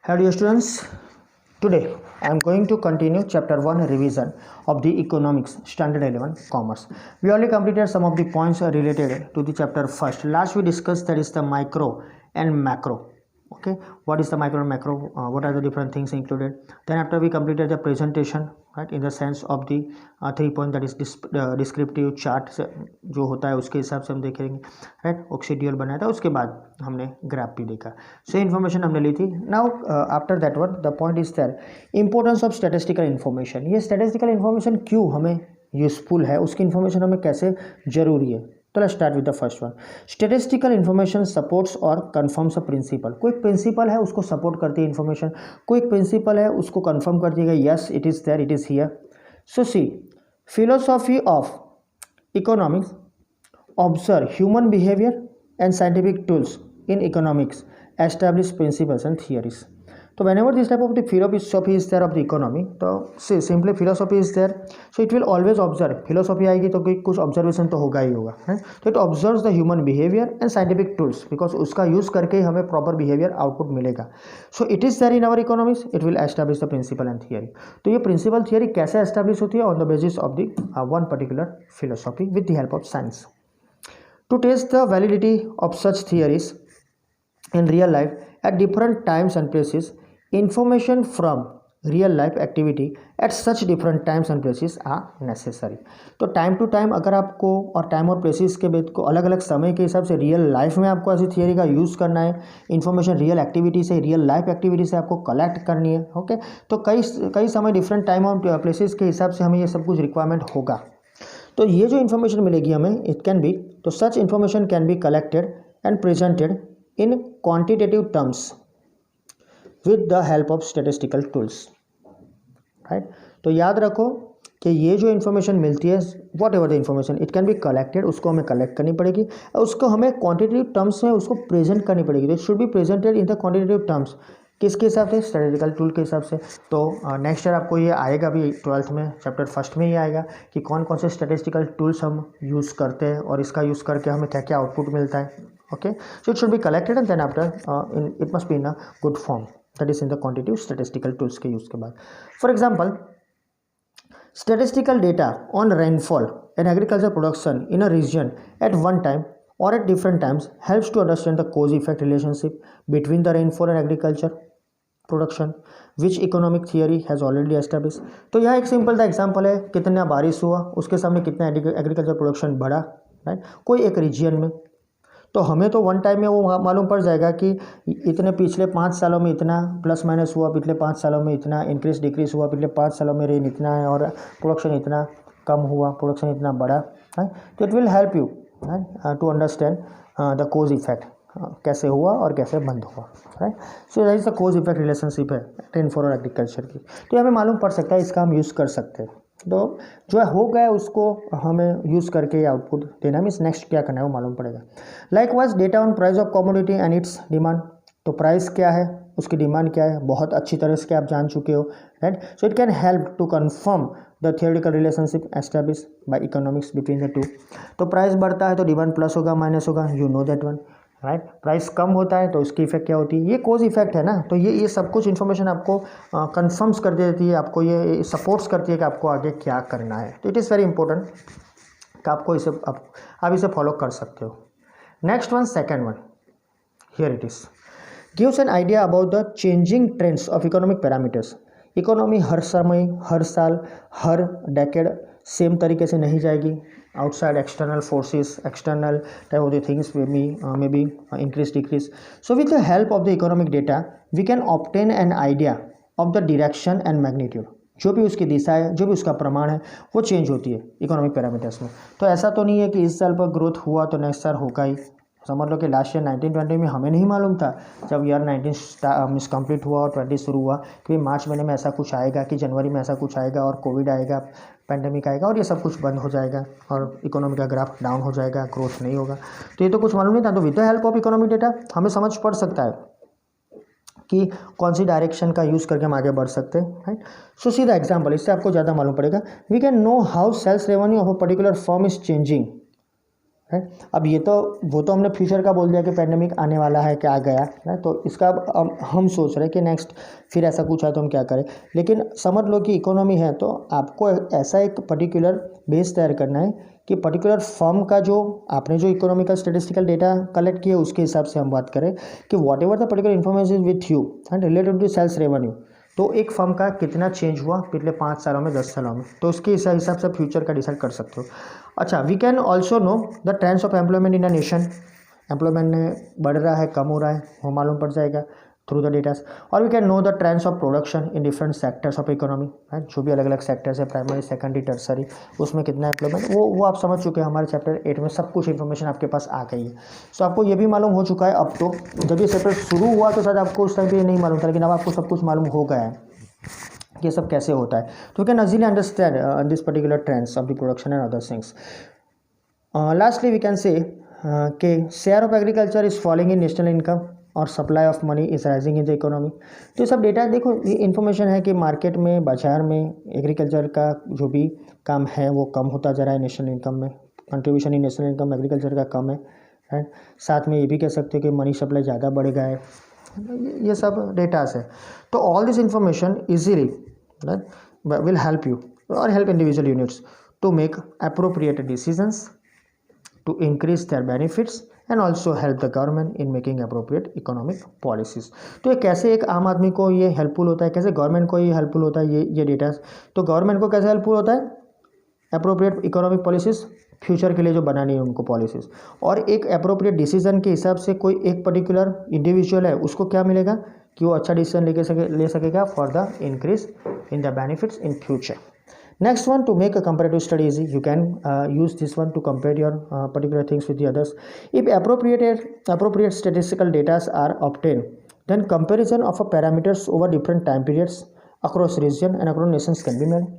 Hello dear students, today I am going to continue chapter 1 revision of the economics standard 11 commerce. We already completed some of the points related to the chapter first. Last we discussed that is the micro and macro. Okay, what is the micro and macro, what are the different things included. Then after we completed the presentation, right, in the sense of the 3 point, that is descriptive chart जो होता है उसके हिसाब से हम देखेंगे, right, वो schedule बनाया था, उसके बाद हमने ग्राफ भी देखा, सो इन्फॉर्मेशन हमने ली थी. Now after that one the point is that importance of statistical information. ये स्टैटिस्टिकल इन्फॉर्मेशन क्यों हमें यूजफुल है, उसकी इन्फॉर्मेशन हमें कैसे जरूरी है. तो let's start with the first one. Statistical information supports और कन्फर्म्स अ प्रिंसिपल. कोई प्रिंसिपल है उसको सपोर्ट करती है इन्फॉर्मेशन, कोई प्रिंसिपल है उसको कन्फर्म कर दिएगा, yes it is there, it is here. So see, philosophy of economics observe human behaviour and scientific tools in economics establish principles and theories. तो whenever this type of the philosophy is there of the economy, तो simply philosophy is there, so it will always observe. philosophy आएगी तो कुछ observation तो होगा ही होगा, है. तो it observes the human behavior and scientific tools, because उसका यूज़ करके ही हमें proper behavior output मिलेगा. so it is there in our economics, it will establish the principle and theory. तो ये principle theory कैसे establish होती है? on the basis of the one particular philosophy with the help of science. To test the validity of such theories in real life at different times and places, information from real life activity at such different times and places are necessary. तो time to time अगर आपको और time और places के बेद को अलग अलग समय के हिसाब से रियल लाइफ में आपको ऐसी थियरी का यूज़ करना है, इन्फॉर्मेशन रियल एक्टिविटी से, रियल लाइफ एक्टिविटी से आपको कलेक्ट करनी है. ओके, तो कई समय डिफरेंट टाइम और प्लेसेस के हिसाब से हमें ये सब कुछ रिक्वायरमेंट होगा. तो ये जो इन्फॉर्मेशन मिलेगी हमें, इट कैन बी, तो सच information can be collected and presented in quantitative terms with the help of statistical tools, right. तो याद रखो कि ये जो इन्फॉर्मेशन मिलती है, what ever the information, it can be collected, उसको हमें कलेक्ट करनी पड़ेगी और उसको हमें क्वांटिटेटिव टर्म्स में उसको प्रेजेंट करनी पड़ेगी. It should be presented in the quantitative terms. किसके हिसाब से? स्टैटिस्टिकल टूल के हिसाब से. तो नेक्स्ट ईयर आपको ये आएगा भी 12th में, चैप्टर फर्स्ट में ही आएगा कि कौन कौन से स्टैटिस्टिकल टूल्स हम यूज़ करते हैं और इसका यूज़ करके हमें क्या क्या आउटपुट मिलता है. Okay, so it should be collected and then after it must be in a good form, that is in the quantitative statistical tools के यूज़ के बाद. For example, statistical data on rainfall and agriculture production in a region at one time or at different times helps to understand the cause effect relationship between the rainfall and agriculture production which economic theory has already established. तो यह एक simple सा example है, कितना बारिश हुआ उसके सामने कितना एग्रीकल्चर प्रोडक्शन बढ़ा, राइट, कोई एक रीजन में. तो हमें तो वन टाइम में वो मालूम पड़ जाएगा कि इतने पिछले 5 सालों में इतना प्लस माइनस हुआ, पिछले 5 सालों में इतना इंक्रीज डिक्रीज हुआ, पिछले 5 सालों में रेन इतना है और प्रोडक्शन इतना कम हुआ, प्रोडक्शन इतना बढ़ा, है. तो it will help you to understand the cause effect, कैसे हुआ और कैसे बंद हुआ, right. So that is the cause effect relationship है रेनफॉल और एग्रीकल्चर की. तो हमें मालूम पड़ सकता है, इसका हम यूज़ कर सकते हैं. तो जो हो गया उसको हमें यूज़ करके आउटपुट देना, मीन्स नेक्स्ट क्या करना है वो मालूम पड़ेगा. Likewise data on price of commodity and it's demand. तो प्राइस क्या है, उसकी डिमांड क्या है, बहुत अच्छी तरह से आप जान चुके हो, right. So it can help to confirm the theoretical relationship establish by economics between the two. तो प्राइस बढ़ता है तो डिमांड प्लस होगा माइनस होगा, you know that one, right. Price कम होता है तो उसकी इफेक्ट क्या होती है, ये कोज इफेक्ट है ना. तो ये सब कुछ इन्फॉर्मेशन आपको कन्फर्म्स कर देती है, आपको ये सपोर्ट्स करती है कि आपको आगे क्या करना है. तो इट इज़ वेरी इंपॉर्टेंट कि आपको इसे आप इसे फॉलो कर सकते हो. Next one, second one, here it is, gives an idea about the changing trends of economic parameters. Economy हर समय, हर साल, हर डेकेड सेम तरीके से नहीं जाएगी. outside external forces, external type of the things maybe increase decrease. So with the help of the economic data we can obtain an idea of the direction and magnitude. जो भी उसकी दिशा है, जो भी उसका प्रमाण है, वो चेंज होती है इकोनॉमिक पैरामीटर्स में. तो ऐसा तो नहीं है कि इस साल पर ग्रोथ हुआ तो नेक्स्ट साल होगा ही. समझ लो कि लास्ट ईयर 1920 में हमें नहीं मालूम था, जब ईयर 19 कंप्लीट हुआ और 20 शुरू हुआ कि मार्च महीने में ऐसा कुछ आएगा, कि जनवरी में ऐसा कुछ आएगा और कोविड आएगा, पैंडेमिक आएगा और ये सब कुछ बंद हो जाएगा और इकोनॉमी का ग्राफ डाउन हो जाएगा, ग्रोथ नहीं होगा. तो ये तो कुछ मालूम नहीं था. तो with the help of economic data हमें समझ पड़ सकता है कि कौन सी डायरेक्शन का यूज़ करके हम आगे बढ़ सकते हैं, right. So see the example, इससे आपको ज़्यादा मालूम पड़ेगा. We can know how sales revenue of a particular firm is changing है। अब ये तो वो तो हमने फ्यूचर का बोल दिया कि पैंडेमिक आने वाला है, क्या गया है, तो इसका अब हम सोच रहे हैं कि नेक्स्ट फिर ऐसा कुछ है तो हम क्या करें। लेकिन समझ लो कि इकोनॉमी है तो आपको ऐसा एक पर्टिकुलर बेस तैयार करना है कि पर्टिकुलर फर्म का जो आपने जो इकोनॉमिकल स्टेटिस्टिकल डेटा कलेक्ट किया उसके हिसाब से हम बात करें कि whatever the particular information with you and related to sales revenue, तो एक फर्म का कितना चेंज हुआ पिछले 5 सालों में, 10 सालों में, तो उसके हिसाब से फ्यूचर का डिसाइड कर सकते हो। अच्छा, we can also know the trends of employment in a nation, employment बढ़ रहा है कम हो रहा है वो मालूम पड़ जाएगा थ्रू द डेटास। और we can know the trends of production in different sectors of economy, है जो भी अलग अलग सेक्टर्स है, प्राइमरी सेकेंडरी टर्सरी, उसमें कितना एम्प्लॉयमेंट, वो आप समझ चुके हैं। हमारे चैप्टर 8 में सब कुछ इन्फॉर्मेशन आपके पास आ गई है। सो आपको ये भी मालूम हो चुका है अब तो, जब ये चैप्टर शुरू हुआ तो शायद आपको उस टाइम पर ये नहीं मालूम था, लेकिन अब आपको सब कुछ मालूम हो गया है ये सब कैसे होता है। तो can easily understand this particular trends of the production and other things. Lastly we can say कि share of agriculture is falling in national income और supply of money is rising in the economy. तो ये सब data देखो, ये information है कि market में, बाजार में एग्रीकल्चर का जो भी काम है वो कम होता जा रहा है नेशनल इनकम में, contribution in national income agriculture का कम है। साथ में ये भी कह सकते हो कि मनी सप्लाई ज़्यादा बढ़ गया है, ये सब डेटास है। तो all this information easily will help you or help individual units to make appropriate decisions to increase their benefits and also help the government in making appropriate economic policies। तो ये कैसे एक आम आदमी को ये हेल्पफुल होता है, कैसे गवर्नमेंट को ये हेल्पफुल होता है ये डेटा। तो गवर्नमेंट को कैसे हेल्पफुल होता है, अप्रोप्रिएट इकोनॉमिक पॉलिसीज़ फ्यूचर के लिए जो बनानी है उनको पॉलिसीज़, और एक अप्रोप्रिएट डिसीजन के हिसाब से कोई एक पर्टिकुलर इंडिविजुअल है उसको क्या मिलेगा कि वो अच्छा डिसीजन ले सकेगा for the increase in the benefits in future. Next one, to make a comparative study easy, you can use this one to compare your particular things with the others. If appropriate statistical data are obtained, then comparison of a parameters over different time periods across region and across nations can be made।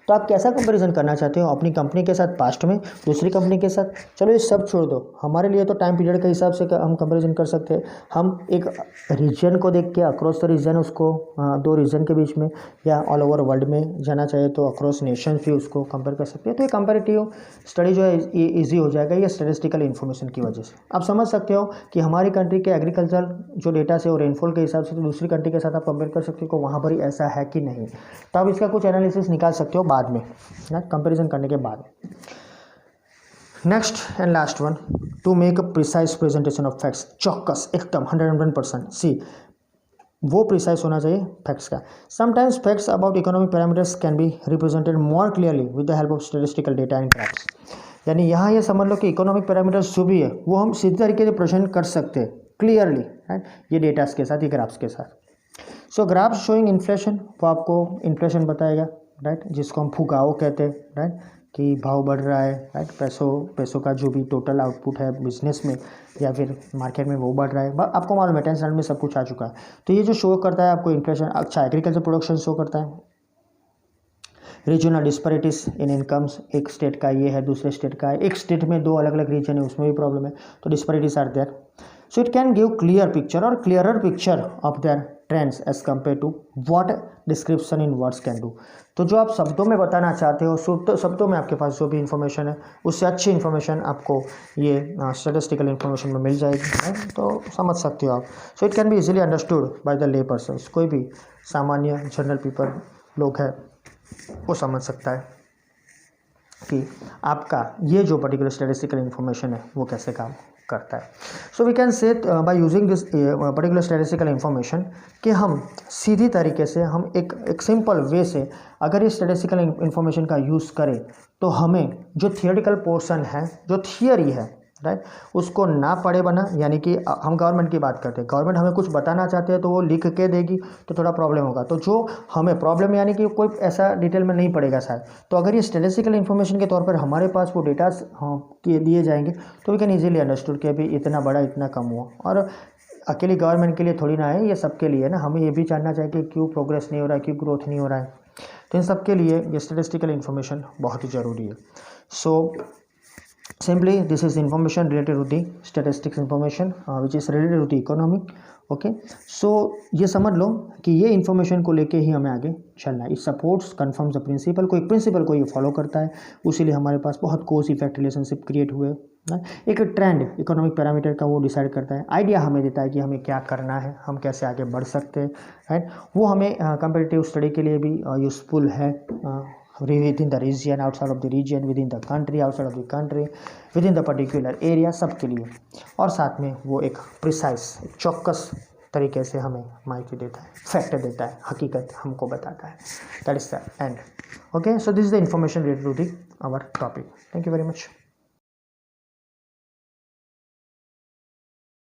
तो आप कैसा comparison करना चाहते हो अपनी company के साथ, past में दूसरी कंपनी के साथ, चलो ये सब छोड़ दो। हमारे लिए तो टाइम पीरियड के हिसाब से हम कंपैरिजन कर सकते हैं। हम एक रीजन को देख के अक्रॉस द रीजन उसको, दो रीजन के बीच में या ऑल ओवर वर्ल्ड में जाना चाहिए तो अक्रॉस नेशन भी उसको कंपेयर कर सकते हैं। तो ये कंपेरेटिव स्टडी जो है ये ईजी हो जाएगा ये स्टेटिस्टिकल इन्फॉर्मेशन की वजह से। आप समझ सकते हो कि हमारी कंट्री के एग्रीकल्चर जो डेटा से और रेनफॉल के हिसाब से तो दूसरी कंट्री के साथ आप कंपेयर कर सकते हो कि वहाँ पर ही ऐसा है कि नहीं। तो आप इसका कुछ एनालिसिस निकाल सकते हो बाद में, ना कंपैरिजन करने के बाद। Next and last one, to make a precise presentation of facts, चौकस एकदम 101%। सी वो प्रिसाइज होना चाहिए फैक्ट्स का। Sometimes facts about economic parameters can be represented more clearly with the help of statistical data and graphs. यानी यहाँ ये समझ लो कि इकोनॉमिक पैरामीटर्स जो भी है वो हम सीधे तरीके से प्रेजेंट कर सकते हैं क्लियरली, राइट, ये डेटास के साथ, ये ग्राफ्स के साथ। सो ग्राफ्स शोइंग इन्फ्लेशन, वो आपको इन्फ्लेशन बताएगा, राइट, जिसको हम फुगाओ कहते हैं, राइट, कि भाव बढ़ रहा है, राइट, पैसों का जो भी टोटल आउटपुट है बिजनेस में या फिर मार्केट में वो बढ़ रहा है। आपको मालूम है 10 साल में सब कुछ आ चुका है। तो ये जो शो करता है आपको इन्फ्लेशन। अच्छा, एग्रीकल्चर प्रोडक्शन शो करता है रीजनल डिस्पैरिटीज इन इनकम्स, एक स्टेट का ये है दूसरे स्टेट का है, एक स्टेट में दो अलग अलग रीजन है उसमें भी प्रॉब्लम है, तो disparities are there. So it can give clear picture और clearer picture of their trends as compared to what description in words can do. तो जो आप शब्दों में बताना चाहते हो, शब्दों में आपके पास जो भी इन्फॉर्मेशन है उससे अच्छी इन्फॉर्मेशन आपको ये स्टैटिस्टिकल इन्फॉर्मेशन में मिल जाएगी, तो समझ सकते हो आप। सो it can be easily understood by the ले पर्सन्स, कोई भी सामान्य जनरल पीपल लोग हैं वो समझ सकता है कि आपका ये जो पर्टिकुलर स्टैटिस्टिकल इन्फॉर्मेशन है वो कैसे काम करता है। So we can say by using this particular statistical information कि हम सीधी तरीके से हम एक सिंपल वे से अगर ये स्टैटिस्टिकल इन्फॉर्मेशन का यूज़ करें तो हमें जो थियोरेटिकल पोर्शन है, जो थियरी है, राइट, उसको ना पढ़े बना, यानी कि हम गवर्नमेंट की बात करते हैं, गवर्नमेंट हमें कुछ बताना चाहते हैं तो वो लिख के देगी तो थोड़ा प्रॉब्लम होगा। तो जो हमें प्रॉब्लम यानी कि कोई ऐसा डिटेल में नहीं पड़ेगा शायद, तो अगर ये स्टैटिस्टिकल इन्फॉर्मेशन के तौर पर हमारे पास वो डेटास दिए जाएंगे तो वी कैन ईजिली अंडरस्टूड कि अभी इतना बड़ा इतना कम हुआ। और अकेली गवर्नमेंट के लिए थोड़ी ना है, ये सबके लिए ना, हमें ये भी जानना चाहिए कि क्यों प्रोग्रेस नहीं हो रहा है, क्यों ग्रोथ नहीं हो रहा है। तो इन सब के लिए ये स्टैटिस्टिकल इन्फॉर्मेशन बहुत ही ज़रूरी है। सो Simply this is information related to the statistics information which is related to the economy. Okay so ये समझ लो कि ये इन्फॉर्मेशन को लेके ही हमें आगे चलना है. It supports confirms the principle, कोई प्रिंसिपल को ये फॉलो करता है, उसीलिए हमारे पास बहुत कोज इफेक्ट रिलेशनशिप क्रिएट हुए. एक ट्रेंड इकोनॉमिक पैरामीटर का वो डिसाइड करता है, आइडिया हमें देता है कि हमें क्या करना है, हम कैसे आगे बढ़ सकते हैं, राइट. वो हमें कंपेटिटिव स्टडी के लिए भी यूज़फुल है. within the region, outside of the region, within the country, outside of the country, within the particular area, सब के लिए. और साथ में वो एक प्रिसाइज, एक चौकस तरीके से हमें माहिती देता है, फैक्ट देता है, हकीकत हमको बताता है. That is the end. Okay, so this is the information related to the our topic. Thank you very much.